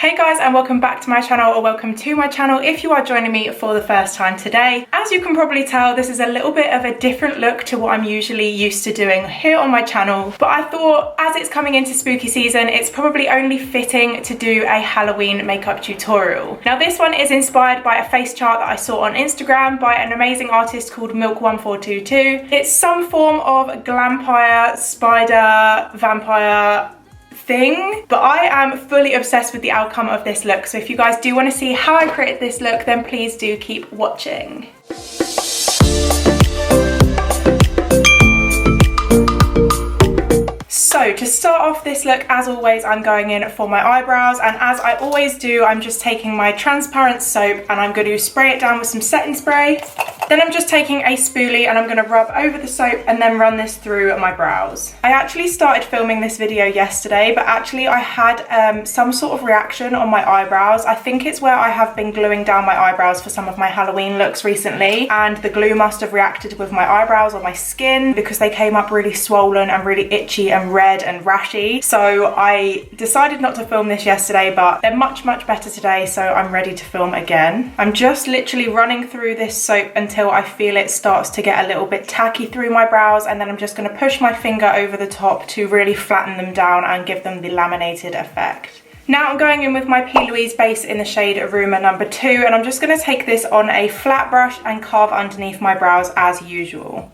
Hey guys, and welcome back to my channel, or welcome to my channel if you are joining me for the first time today. As you can probably tell, this is a little bit of a different look to what I'm usually used to doing here on my channel, but I thought as it's coming into spooky season, it's probably only fitting to do a Halloween makeup tutorial. Now this one is inspired by a face chart that I saw on Instagram by an amazing artist called Milk1422. It's some form of glampire, spider, vampire thing, but I am fully obsessed with the outcome of this look, so if you guys do want to see how I created this look, then please do keep watching. So to start off this look, as always, I'm going in for my eyebrows, and as I always do, I'm just taking my transparent soap and I'm going to spray it down with some setting spray. Then I'm just taking a spoolie and I'm going to rub over the soap and then run this through my brows. I actually started filming this video yesterday, but actually I had some sort of reaction on my eyebrows. I think it's where I have been gluing down my eyebrows for some of my Halloween looks recently, and the glue must have reacted with my eyebrows or my skin because they came up really swollen and really itchy and red and rashy. So I decided not to film this yesterday, but they're much better today, so I'm ready to film again. I'm just literally running through this soap until I feel it starts to get a little bit tacky through my brows, and then I'm just going to push my finger over the top to really flatten them down and give them the laminated effect. Now I'm going in with my Plouise base in the shade Rumor number 2, and I'm just going to take this on a flat brush and carve underneath my brows as usual.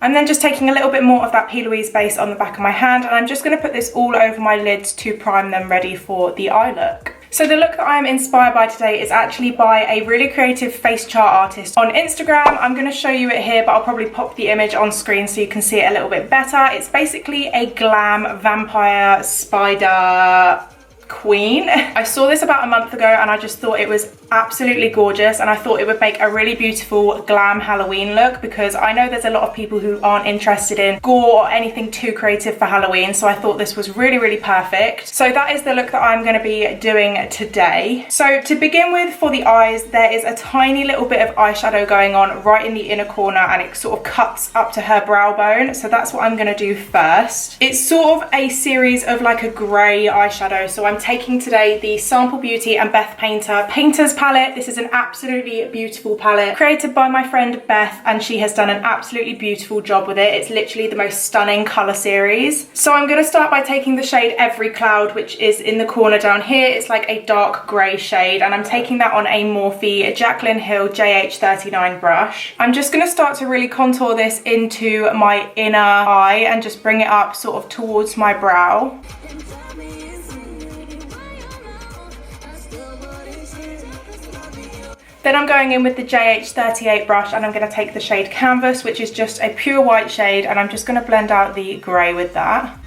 I'm then just taking a little bit more of that Plouise base on the back of my hand, and I'm just going to put this all over my lids to prime them ready for the eye look. So the look that I am inspired by today is actually by a really creative face chart artist on Instagram. I'm going to show you it here, but I'll probably pop the image on screen so you can see it a little bit better. It's basically a glam vampire spider queen. I saw this about a month ago and I just thought it was absolutely gorgeous, and I thought it would make a really beautiful glam Halloween look, because I know there's a lot of people who aren't interested in gore or anything too creative for Halloween, so I thought this was really perfect. So that is the look that I'm going to be doing today. So to begin with, for the eyes, there is a tiny little bit of eyeshadow going on right in the inner corner, and it sort of cuts up to her brow bone, so that's what I'm going to do first. It's sort of a series of like a grey eyeshadow, so I'm taking today the Sample Beauty and Beth Painter Painter's palette. This is an absolutely beautiful palette created by my friend Beth, and she has done an absolutely beautiful job with it. It's literally the most stunning colour series. So I'm going to start by taking the shade Every Cloud, which is in the corner down here. It's like a dark grey shade, and I'm taking that on a Morphe Jaclyn Hill JH39 brush. I'm just going to start to really contour this into my inner eye and just bring it up sort of towards my brow. Then I'm going in with the JH38 brush, and I'm going to take the shade Canvas, which is just a pure white shade, and I'm just going to blend out the grey with that.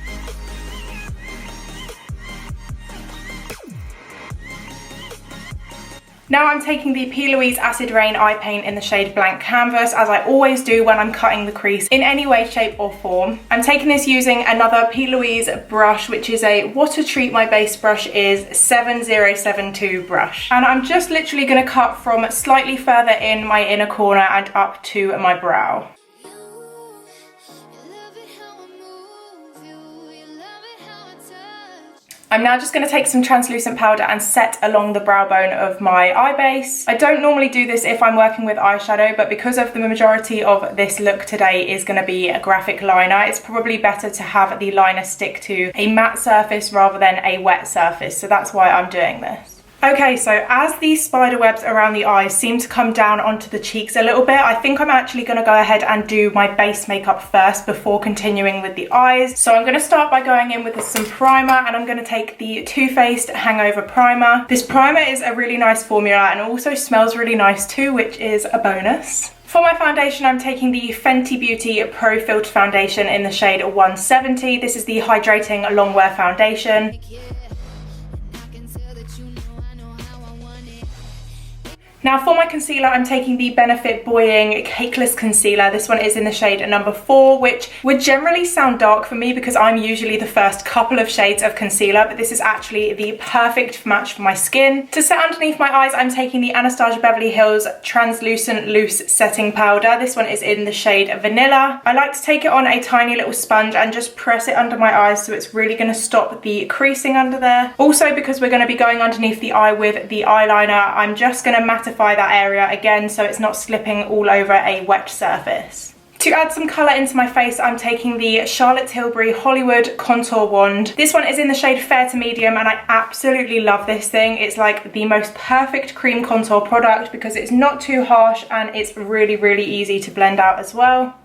Now I'm taking the Plouise Acid Rain Eye Paint in the shade Blank Canvas, as I always do when I'm cutting the crease in any way, shape or form. I'm taking this using another Plouise brush, which is a What a Treat My Base brush is 7072 brush. And I'm just literally going to cut from slightly further in my inner corner and up to my brow. I'm now just going to take some translucent powder and set along the brow bone of my eye base. I don't normally do this if I'm working with eyeshadow, but because of the majority of this look today is going to be a graphic liner, it's probably better to have the liner stick to a matte surface rather than a wet surface, so that's why I'm doing this. Okay, so as these spider webs around the eyes seem to come down onto the cheeks a little bit, I think I'm actually going to go ahead and do my base makeup first before continuing with the eyes. So I'm going to start by going in with some primer, and I'm going to take the Too Faced Hangover Primer. This primer is a really nice formula and also smells really nice too, which is a bonus. For my foundation, I'm taking the Fenty Beauty Pro Filter Foundation in the shade 170. This is the Hydrating Longwear Foundation. Now for my concealer, I'm taking the Benefit Buoying Cakeless Concealer. This one is in the shade number 4, which would generally sound dark for me because I'm usually the first couple of shades of concealer, but this is actually the perfect match for my skin. To set underneath my eyes, I'm taking the Anastasia Beverly Hills Translucent Loose Setting Powder. This one is in the shade Vanilla. I like to take it on a tiny little sponge and just press it under my eyes, so it's really going to stop the creasing under there. Also, because we're going to be going underneath the eye with the eyeliner, I'm just going to mattify that area again so it's not slipping all over a wet surface. To add some colour into my face, I'm taking the Charlotte Tilbury Hollywood Contour Wand. This one is in the shade Fair to Medium and I absolutely love this thing. It's like the most perfect cream contour product because it's not too harsh and it's really, really easy to blend out as well.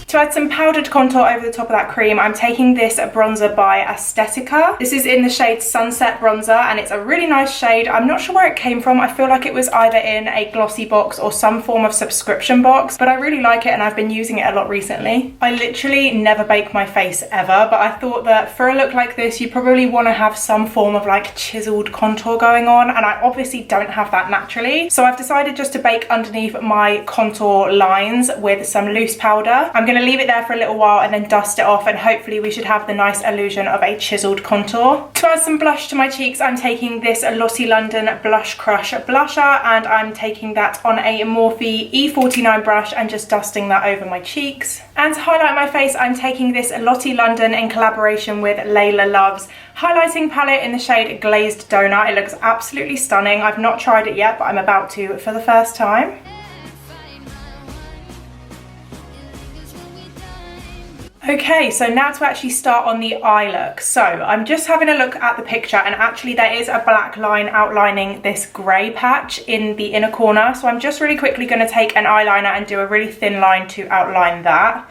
To add some powdered contour over the top of that cream, I'm taking this bronzer by Aesthetica. This is in the shade Sunset Bronzer and it's a really nice shade. I'm not sure where it came from. I feel like it was either in a GlossyBox or some form of subscription box, but I really like it and I've been using it a lot recently. I literally never bake my face ever, but I thought that for a look like this, you probably want to have some form of like chiseled contour going on, and I obviously don't have that naturally. So I've decided just to bake underneath my contour lines with some loose powder. I'm going to leave it there for a little while and then dust it off, and hopefully we should have the nice illusion of a chiseled contour. To add some blush to my cheeks, I'm taking this Lottie London Blush Crush blusher and I'm taking that on a Morphe E49 brush and just dusting that over my cheeks. And to highlight my face, I'm taking this Lottie London in collaboration with Layla Love's highlighting palette in the shade Glazed Donut. It looks absolutely stunning. I've not tried it yet, but I'm about to for the first time. Okay, so now to actually start on the eye look. So I'm just having a look at the picture and actually there is a black line outlining this grey patch in the inner corner. So I'm just really quickly going to take an eyeliner and do a really thin line to outline that.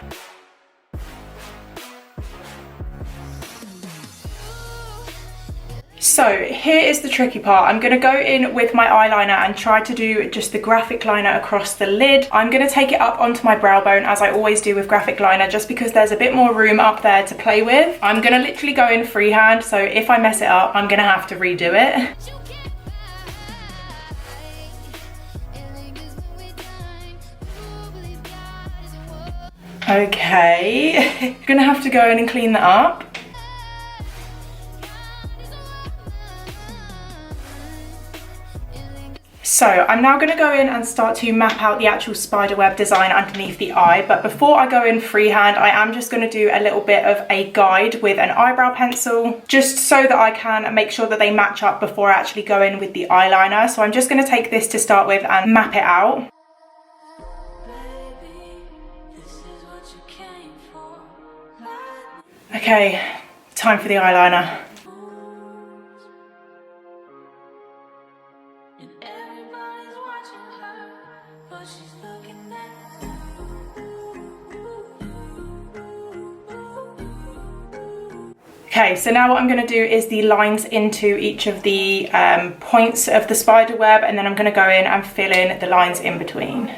So here is the tricky part. I'm going to go in with my eyeliner and try to do just the graphic liner across the lid. I'm going to take it up onto my brow bone as I always do with graphic liner, just because there's a bit more room up there to play with. I'm going to literally go in freehand, so if I mess it up, I'm going to have to redo it. Okay, I'm going to have to go in and clean that up. So I'm now going to go in and start to map out the actual spiderweb design underneath the eye, but before I go in freehand, I am just going to do a little bit of a guide with an eyebrow pencil, just so that I can make sure that they match up before I actually go in with the eyeliner. So I'm just going to take this to start with and map it out. Okay, time for the eyeliner. Okay, so now what I'm going to do is the lines into each of the points of the spider web, and then I'm going to go in and fill in the lines in between.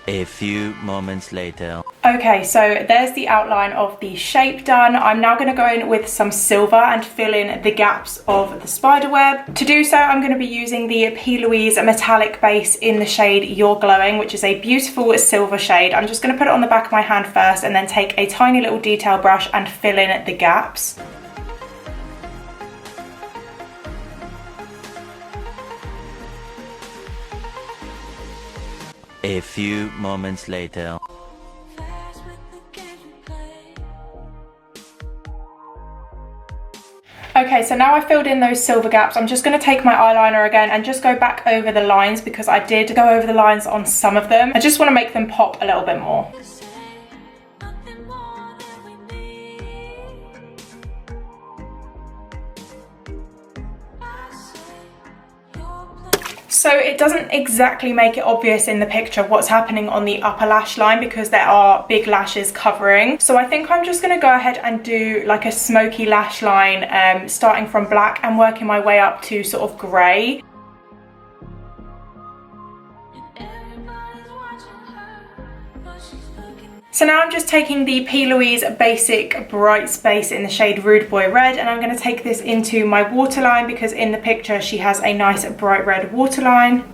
A few moments later. Okay, so there's the outline of the shape done. I'm now going to go in with some silver and fill in the gaps of the spider web. To do so, I'm going to be using the Plouise metallic base in the shade You're Glowing, which is a beautiful silver shade. I'm just going to put it on the back of my hand first and then take a tiny little detail brush and fill in the gaps. A few moments later. Okay, so now I've filled in those silver gaps. I'm just going to take my eyeliner again and just go back over the lines, because I did go over the lines on some of them. I just want to make them pop a little bit more. So it doesn't exactly make it obvious in the picture what's happening on the upper lash line because there are big lashes covering. So I think I'm just going to go ahead and do like a smoky lash line, starting from black and working my way up to sort of grey. So now I'm just taking the Plouise Basic Bright Space in the shade Rude Boy Red, and I'm going to take this into my waterline because in the picture she has a nice bright red waterline.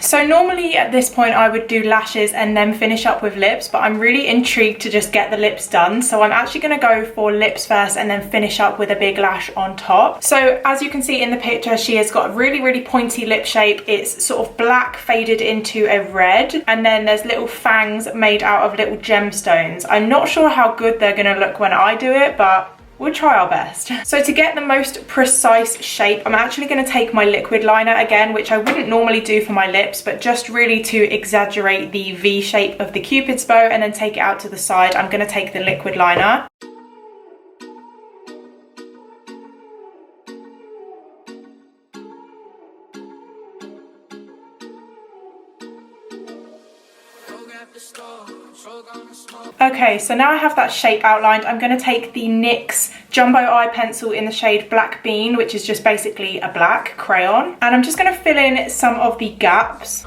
So normally at this point I would do lashes and then finish up with lips, but I'm really intrigued to just get the lips done. So I'm actually going to go for lips first and then finish up with a big lash on top. So as you can see in the picture, she has got a really pointy lip shape. It's sort of black faded into a red, and then there's little fangs made out of little gemstones. I'm not sure how good they're going to look when I do it, but we'll try our best. So to get the most precise shape, I'm actually going to take my liquid liner again, which I wouldn't normally do for my lips, but just really to exaggerate the V shape of the Cupid's bow and then take it out to the side, I'm going to take the liquid liner. Okay, so now I have that shape outlined, I'm going to take the NYX Jumbo Eye Pencil in the shade Black Bean, which is just basically a black crayon, and I'm just going to fill in some of the gaps.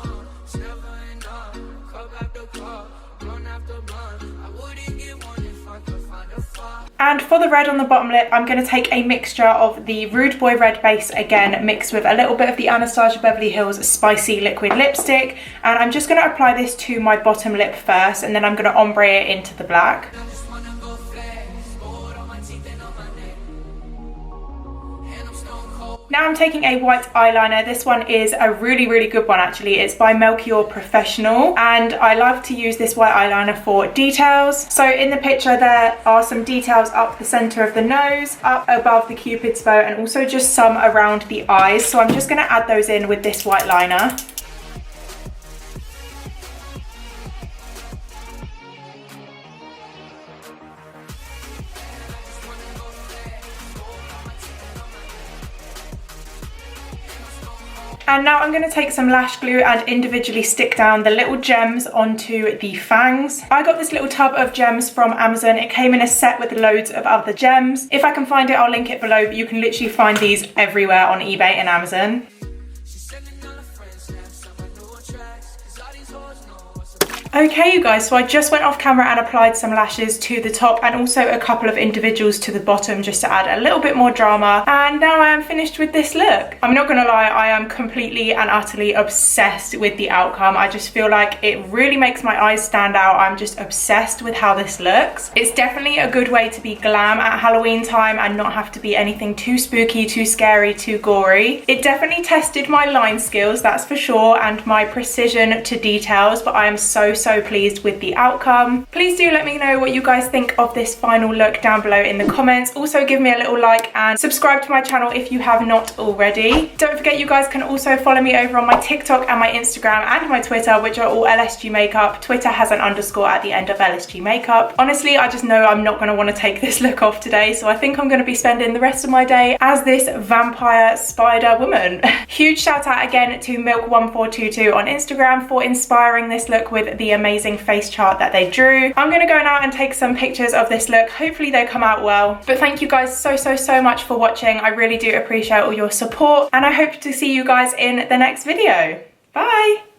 And for the red on the bottom lip, I'm going to take a mixture of the Rude Boy Red base again, mixed with a little bit of the Anastasia Beverly Hills Spicy Liquid Lipstick. And I'm just going to apply this to my bottom lip first, and then I'm going to ombre it into the black. Now I'm taking a white eyeliner. This one is a really good one actually. It's by Melchior Professional, and I love to use this white eyeliner for details. So in the picture there are some details up the center of the nose, up above the Cupid's bow, and also just some around the eyes. So I'm just going to add those in with this white liner. And now I'm going to take some lash glue and individually stick down the little gems onto the fangs. I got this little tub of gems from Amazon. It came in a set with loads of other gems. If I can find it, I'll link it below, but you can literally find these everywhere on eBay and Amazon. Okay you guys, so I just went off camera and applied some lashes to the top and also a couple of individuals to the bottom just to add a little bit more drama, and now I am finished with this look. I'm not gonna lie, I am completely and utterly obsessed with the outcome. I just feel like it really makes my eyes stand out. I'm just obsessed with how this looks. It's definitely a good way to be glam at Halloween time and not have to be anything too spooky, too scary, too gory. It definitely tested my line skills, that's for sure, and my precision to details, but I am so pleased with the outcome. Please do let me know what you guys think of this final look down below in the comments. Also give me a little like and subscribe to my channel if you have not already. Don't forget you guys can also follow me over on my TikTok and my Instagram and my Twitter, which are all LSGmakeup. Twitter has an underscore at the end of LSGmakeup. Honestly, I just know I'm not going to want to take this look off today, so I think I'm going to be spending the rest of my day as this vampire spider woman. Huge shout out again to Milk1422 on Instagram for inspiring this look with the amazing face chart that they drew. I'm gonna go now and take some pictures of this look. Hopefully they come out well. But thank you guys so much for watching. I really do appreciate all your support, and I hope to see you guys in the next video. Bye!